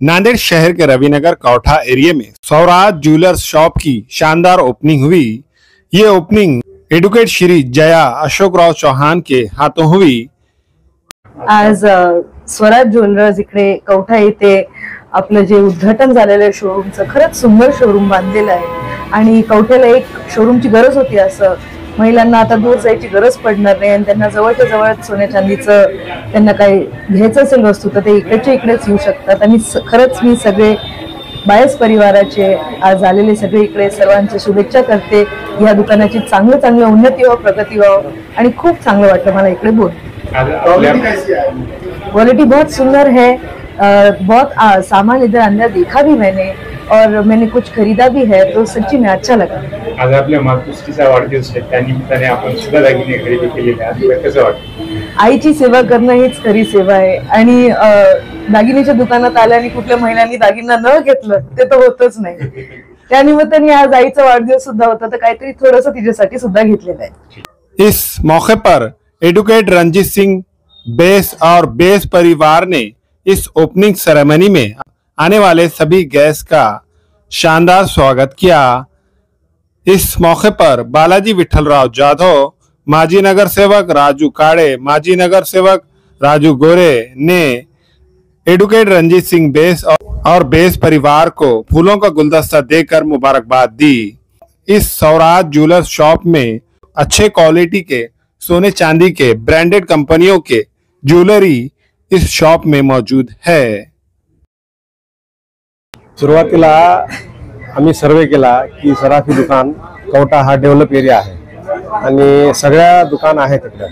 नांदेड़ शहर के रविनगर कौठा एरिया में Swaraj jewellers shop की शानदार ओपनिंग हुई। ये ओपनिंग एडवोकेट श्री जया अशोकराव चौहान के हाथों हुई। आज स्वराज ज्वेलर्स इकडे कौठा येथे आपलं जे उद्घाटन झालेलं शोरूमचं खरंच सुंदर शोरूम बांधलेलं आहे आणि कौठ्याला एक शोरूमची गरज होती। असं महिलांना आता दूर जायची गरज पडणार नाही आणि त्यांना जवळच्या जवळ सोन्या चांदीचं त्यांना काही घ्यायचं असेल वस्तू तर ते इकडेच्या इकडेच येऊ शकतात। आणि खरंच मी सगळे बायस परिवाराचे आज आलेले सगळे इकडे सर्वांचे शुभेच्छा करते। या दुकानाची चांगलं उन्नती हो, प्रगती हो आणि खूप चांगलं वाटलं मला इकडे बोल। क्वालिटी बहुत सुंदर है, बहुत सामान इधर अंदर देखा भी मैंने और मैंने कुछ खरीदा भी है, तो सच्ची में अच्छा लगा। आज आपल्या मातृश्रीचा वाढदिवस आहे, त्या निमित्ताने आपण सुद्धा दागिने खरेदी केलेले आहेत, कसं वाटतं? आईची सेवा करणं हीच खरी सेवा आहे आणि दागिन्याच्या दुकानात आल्याने कुठल्या महिलांनी दागिना न घेतलं ते तर होतच नाही। त्या निमित्ताने आज आईचा वाढदिवस सुद्धा होता, तर काहीतरी थोडंसं तिच्यासाठी सुद्धा घेतलेलं आहे। इस मौके पर एडवोकेट रंजीत सिंह बेस और बेस परिवार ने इस ओपनिंग सेरेमनी में आने वाले सभी गेस्ट का शानदार स्वागत किया। इस मौके पर बालाजी विठलराव जाधव, माजी नगर सेवक राजू काड़े, माजी नगर सेवक राजू गोरे ने एडवोकेट रंजीत सिंह बेस और बेस परिवार को फूलों का गुलदस्ता देकर मुबारकबाद दी। इस स्वराज ज्वेलर्स शॉप में अच्छे क्वालिटी के सोने चांदी के ब्रांडेड कंपनियों के ज्वेलरी इस शॉप में मौजूद है। सुरुवातीला आम्ही सर्वे केला की सराफी दुकान कौठा हा डेव्हलप एरिया आहे आणि सगळ्या दुकान आहेत इकडे,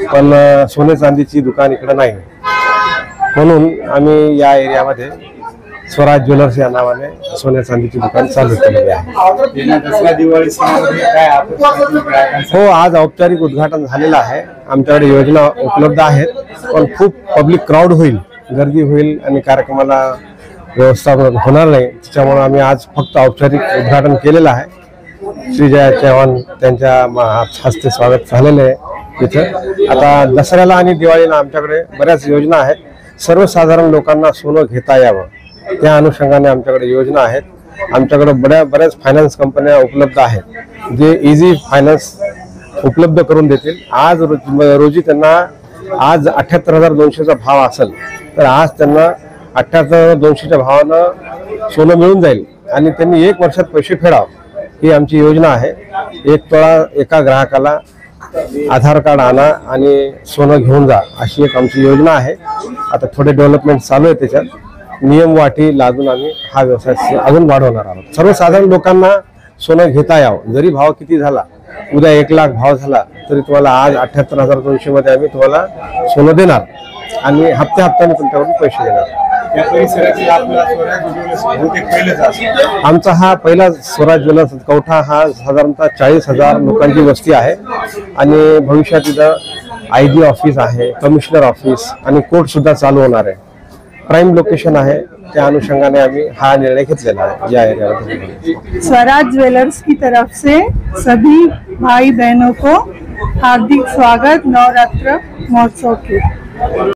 पण सोने चांदीची दुकान इकडे नाही, म्हणून आम्ही या एरियामध्ये स्वराज ज्वेलर्स या नावाने सोने चांदीची दुकान चालू केलेली आहे। हो, आज औपचारिक उद्घाटन झालेलं आहे। आमच्याकडे योजना उपलब्ध आहेत, पण खूप पब्लिक क्राऊड होईल, गर्दी होईल आणि कार्यक्रमाला व्यवस्थापन होणार नाही, त्याच्यामुळे आम्ही आज फक्त औपचारिक उद्घाटन केलेलं आहे। श्री जया चौहान त्यांच्या हस्ते स्वागत झालेलं आहे तिथे। आता दसऱ्याला आणि दिवाळीला आमच्याकडे बऱ्याच योजना आहेत, सर्वसाधारण लोकांना सोनं घेता यावं त्या अनुषंगाने आमच्याकडे योजना आहेत। आमच्याकडे बऱ्याच फायनान्स कंपन्या उपलब्ध आहेत जे इझी फायनान्स उपलब्ध करून देतील। आज रोजी त्यांना आज 78,200चा भाव असेल तर आज त्यांना 78,200च्या भावानं सोनं मिळून जाईल आणि त्यांनी 1 वर्षात पैसे फेडावं, ही आमची योजना आहे। 1 तोळा एका ग्राहकाला आधार कार्ड आणा आणि सोनं घेऊन जा, अशी एक आमची योजना आहे। आता थोडे डेव्हलपमेंट चालू आहे, त्याच्यात नियम वाटी लादून आम्ही हा व्यवसाय अजून वाढवणार आहोत। सर्वसाधारण लोकांना सोनं घेता यावं, जरी भाव किती झाला, उद्या 1 लाख भाव झाला तरी तुम्हाला आज 78,200 मध्ये आम्ही तुम्हाला सोनं देणार आणि हप्त्याने तुमच्याकडून पैसे देणार। आमचा हा पहिला स्वराज ज्वेलर्स कौठा हा साधारणतः 40,000 लोकांची वस्ती आहे आणि भविष्यात इथं आयजी ऑफिस आहे, कमिशनर ऑफिस आणि कोर्ट सुद्धा चालू होणार आहे। प्राइम लोकेशन आहे, त्या अनुषंगाने आम्ही हा निर्णय घेतलेला आहे। या एरियामध्ये स्वराज ज्वेलर्स की तरफ से सभी भाई बहनों को हार्दिक स्वागत नवरात्र महोत्सव के।